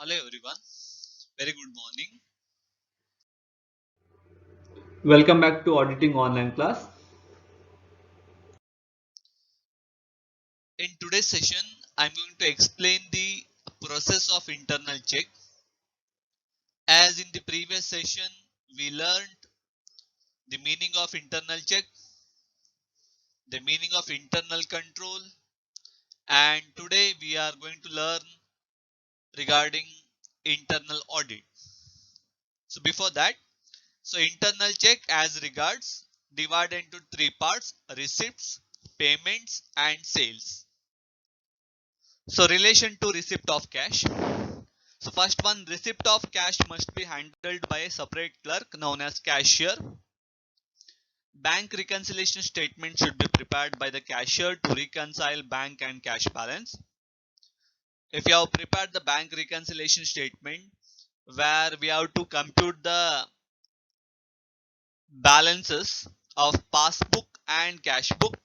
Hello everyone, very good morning. Welcome back to Auditing Online class. In today's session, I'm going to explain the process of internal check. As in the previous session, we learned the meaning of internal check, the meaning of internal control, and today we are going to learn regarding internal audit. So before that, internal check as regards divided into three parts: receipts, payments, and sales. So relation to receipt of cash. So first one, receipt of cash must be handled by a separate clerk known as cashier. Bank reconciliation statement should be prepared by the cashier to reconcile bank and cash balance. If you have prepared the bank reconciliation statement where we have to compute the balances of passbook and cash book,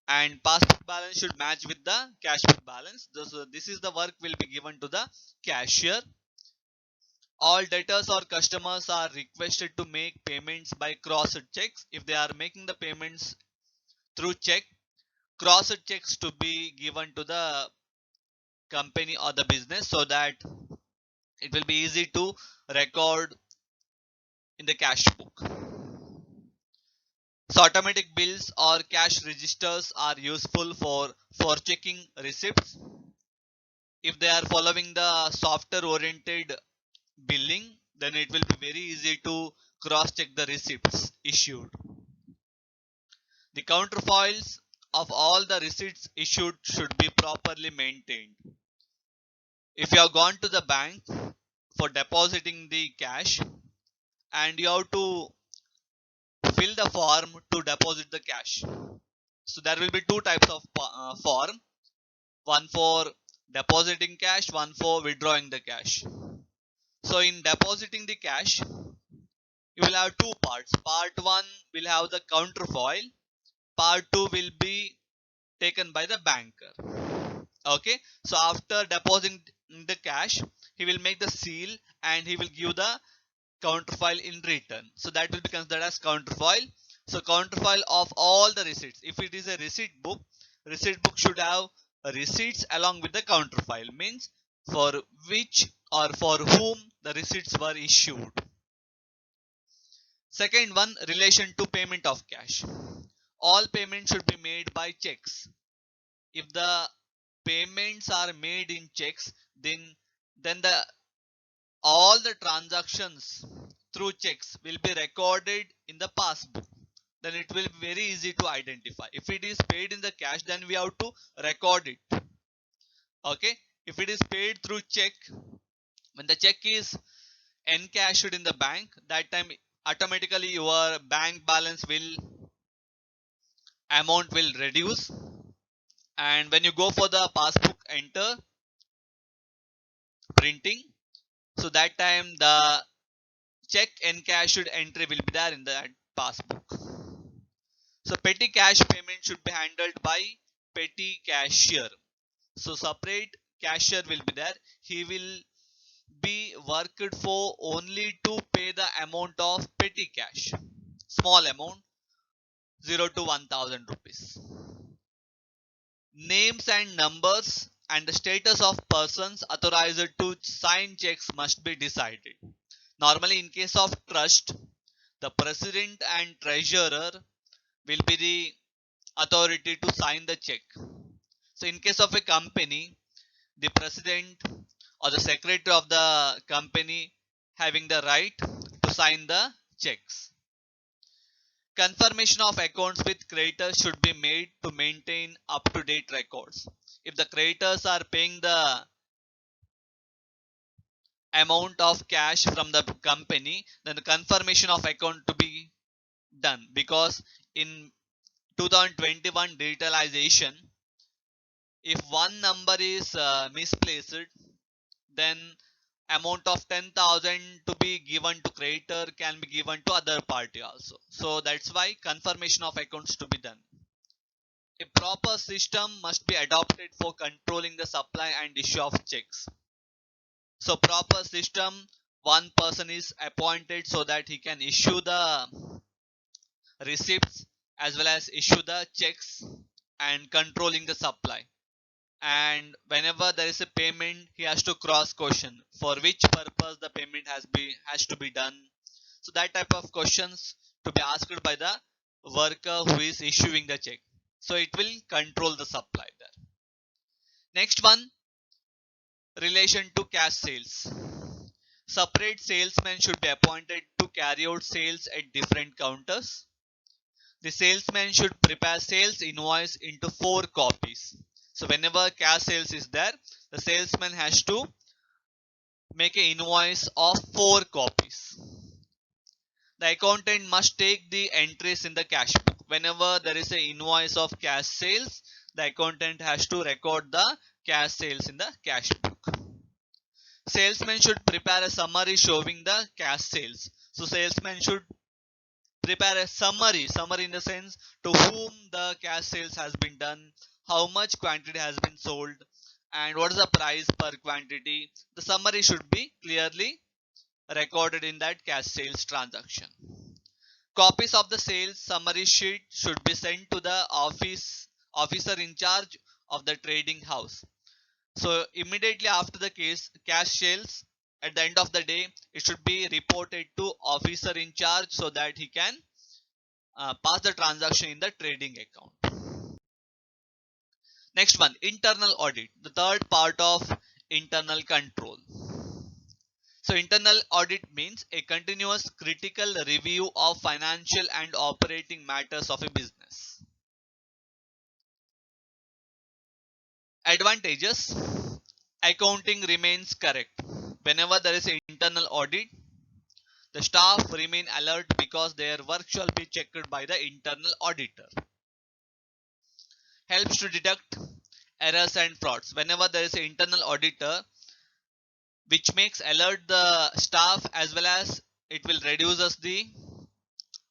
and passbook balance should match with the cash book balance. This is the work will be given to the cashier. All debtors or customers are requested to make payments by crossed checks. If they are making the payments through check, crossed checks to be given to the company or the business so that it will be easy to record in the cash book. So automatic bills or cash registers are useful for checking receipts. If they are following the software oriented billing, then it will be very easy to cross check the receipts issued. The counterfoils of all the receipts issued should be properly maintained. If you have gone to the bank for depositing the cash and you have to fill the form to deposit the cash, so there will be two types of form: one for depositing cash, one for withdrawing the cash. So in depositing the cash, you will have two parts. Part 1 will have the counterfoil, part 2 will be taken by the banker. Okay, so after depositing the cash, he will make the seal and he will give the counterfoil in return. So that will be considered as counterfoil. So counterfoil of all the receipts. If it is a receipt book should have receipts along with the counterfoil, means for which or for whom the receipts were issued. Second one, relation to payment of cash. All payments should be made by checks. If the payments are made in checks, then the all the transactions through checks will be recorded in the passbook. Then it will be very easy to identify. If it is paid in the cash, then we have to record it. Okay, if it is paid through check, when the check is encashed in the bank, that time automatically your bank balance will amount will reduce, and when you go for the passbook enter printing, so that time the check encashed entry will be there in that passbook. So petty cash payment should be handled by petty cashier. So separate cashier will be there. He will be worked for only to pay the amount of petty cash. Small amount, 0 to 1000 rupees. Names and numbers and the status of persons authorized to sign checks must be decided. Normally in case of trust, the president and treasurer will be the authority to sign the check. So in case of a company, the president or the secretary of the company having the right to sign the checks. Confirmation of accounts with creditors should be made to maintain up-to-date records. If the creditors are paying the amount of cash from the company, then the confirmation of account to be done, because in 2021 digitalization, if one number is misplaced, then amount of 10,000 to be given to creditor can be given to other party also. So that's why confirmation of accounts to be done. A proper system must be adopted for controlling the supply and issue of checks. So proper system, one person is appointed so that he can issue the receipts as well as issue the checks and controlling the supply. And whenever there is a payment, he has to cross question for which purpose the payment has to be done. So that type of questions to be asked by the worker who is issuing the check. So it will control the supply there. Next one, relation to cash sales. Separate salesmen should be appointed to carry out sales at different counters. The salesman should prepare sales invoice into 4 copies. So whenever cash sales is there, the salesman has to make an invoice of 4 copies. The accountant must take the entries in the cash book. Whenever there is an invoice of cash sales, the accountant has to record the cash sales in the cash book. Salesman should prepare a summary showing the cash sales. So salesman should prepare a summary in the sense to whom the cash sales has been done, how much quantity has been sold, and what is the price per quantity. The summary should be clearly recorded in that cash sales transaction. Copies of the sales summary sheet should be sent to the officer in charge of the trading house. So immediately after the cash sales, at the end of the day, it should be reported to officer in charge so that he can pass the transaction in the trading account. Next one, internal audit, the third part of internal control. So internal audit means a continuous critical review of financial and operating matters of a business. Advantages: accounting remains correct. Whenever there is an internal audit, the staff remain alert because their work shall be checked by the internal auditor. Helps to detect errors and frauds. Whenever there is an internal auditor, which makes alert the staff as well as it will reduces the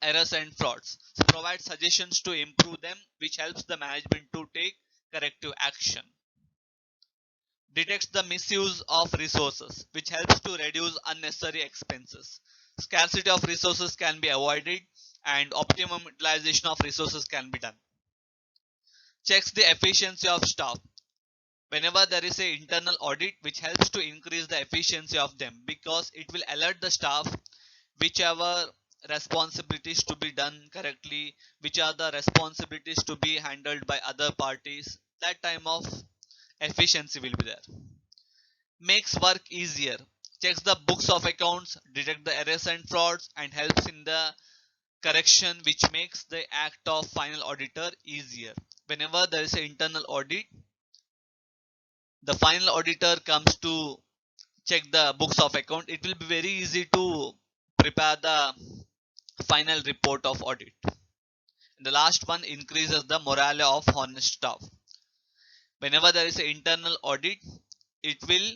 errors and frauds. So provide suggestions to improve them, which helps the management to take corrective action. Detects the misuse of resources, which helps to reduce unnecessary expenses. Scarcity of resources can be avoided and optimum utilization of resources can be done. Checks the efficiency of staff. Whenever there is an internal audit, which helps to increase the efficiency of them because it will alert the staff whichever responsibilities to be done correctly, which are the responsibilities to be handled by other parties. That time of efficiency will be there. Makes work easier. Checks the books of accounts, detect the errors and frauds, and helps in the correction, which makes the act of final auditor easier. Whenever there is an internal audit, the final auditor comes to check the books of account. It will be very easy to prepare the final report of audit. And the last one, increases the morale of honest staff. Whenever there is an internal audit, it will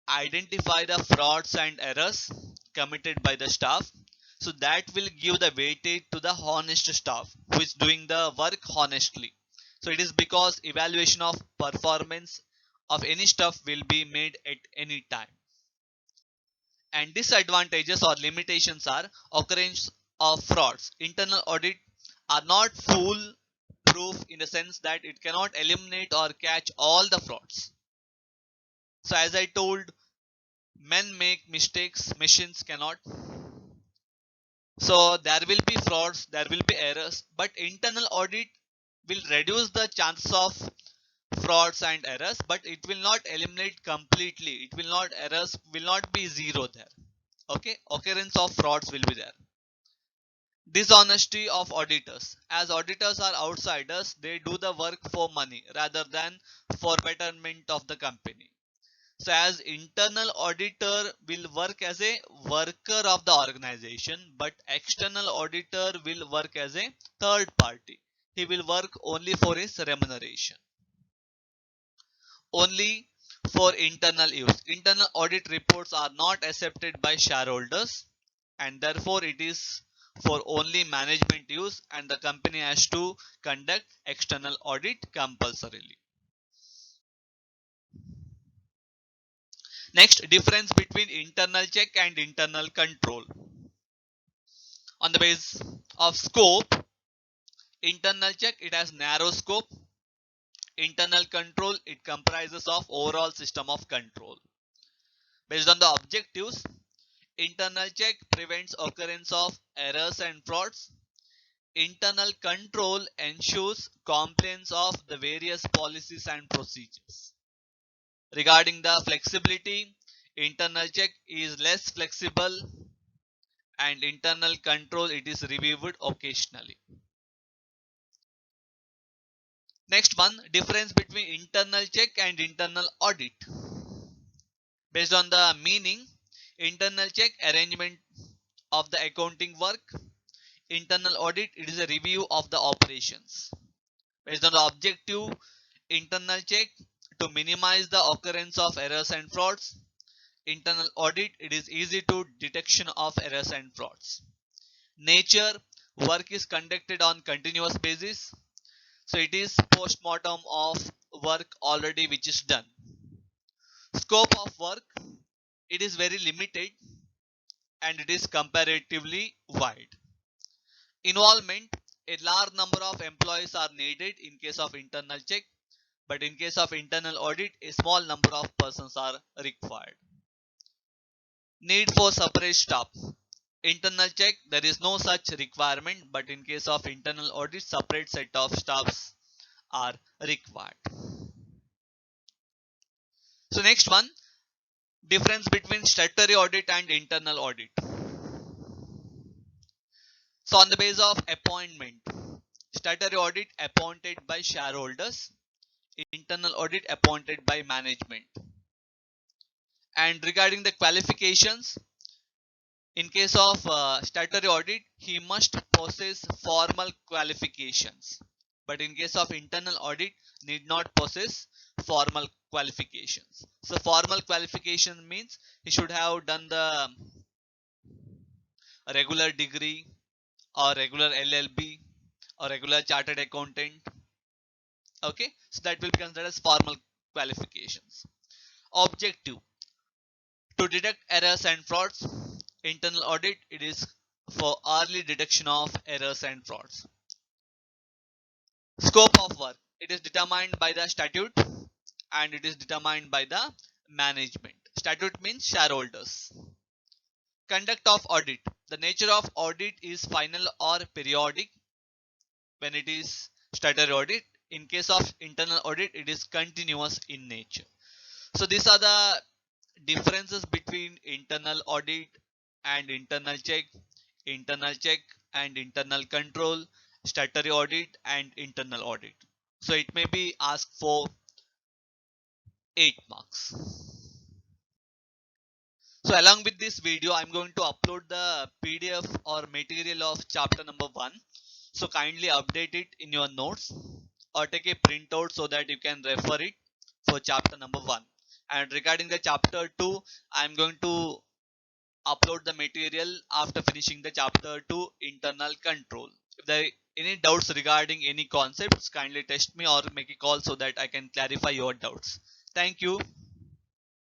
identify the frauds and errors committed by the staff. So that will give the weightage to the honest staff who is doing the work honestly. So it is because evaluation of performance of any staff will be made at any time. And disadvantages or limitations are occurrence of frauds. Internal audit are not fool proof in the sense that it cannot eliminate or catch all the frauds. So as I told, men make mistakes, machines cannot. So there will be frauds, there will be errors, but internal audit will reduce the chances of frauds and errors, but it will not eliminate completely. It will not, errors will not be zero there. Okay, occurrence of frauds will be there. Dishonesty of auditors. As auditors are outsiders, they do the work for money rather than for betterment of the company. So as internal auditor will work as a worker of the organization, but external auditor will work as a third party. He will work only for his remuneration. Only for internal use. Internal audit reports are not accepted by shareholders and therefore it is for only management use, and the company has to conduct external audit compulsorily. Next, difference between internal check and internal control. On the basis of scope, internal check, it has narrow scope. Internal control, it comprises of overall system of control. Based on the objectives, internal check prevents occurrence of errors and frauds. Internal control ensures compliance of the various policies and procedures. Regarding the flexibility, internal check is less flexible and internal control, it is reviewed occasionally. Next one, difference between internal check and internal audit. Based on the meaning, internal check, arrangement of the accounting work. Internal audit, it is a review of the operations. Based on the objective, internal check, to minimize the occurrence of errors and frauds. Internal audit, it is easy to detection of errors and frauds. Nature, work is conducted on continuous basis. So it is post-mortem of work already which is done. Scope of work, it is very limited and it is comparatively wide. Involvement, a large number of employees are needed in case of internal check, but in case of internal audit, a small number of persons are required. Need for separate staff. Internal check, there is no such requirement, but in case of internal audit, separate set of staffs are required. So next one, difference between statutory audit and internal audit. So on the basis of appointment, statutory audit appointed by shareholders, internal audit appointed by management. And regarding the qualifications, in case of statutory audit, he must possess formal qualifications. But in case of internal audit, need not possess formal qualifications. So formal qualification means he should have done the regular degree or regular LLB or regular chartered accountant. Okay, so that will be considered as formal qualifications. Objective, to detect errors and frauds. Internal audit, it is for early detection of errors and frauds. Scope of work, it is determined by the statute and it is determined by the management. Statute means shareholders. Conduct of audit, the nature of audit is final or periodic when it is statutory audit. In case of internal audit, it is continuous in nature. So these are the differences between internal audit and internal check and internal control, statutory audit and internal audit. So it may be asked for 8 marks. So along with this video, I'm going to upload the PDF or material of chapter number 1. So kindly update it in your notes or take a printout so that you can refer it for chapter number 1. And regarding the chapter 2, I'm going to upload the material after finishing the chapter 2 internal control. If there are any doubts regarding any concepts, kindly text me or make a call so that I can clarify your doubts. Thank you.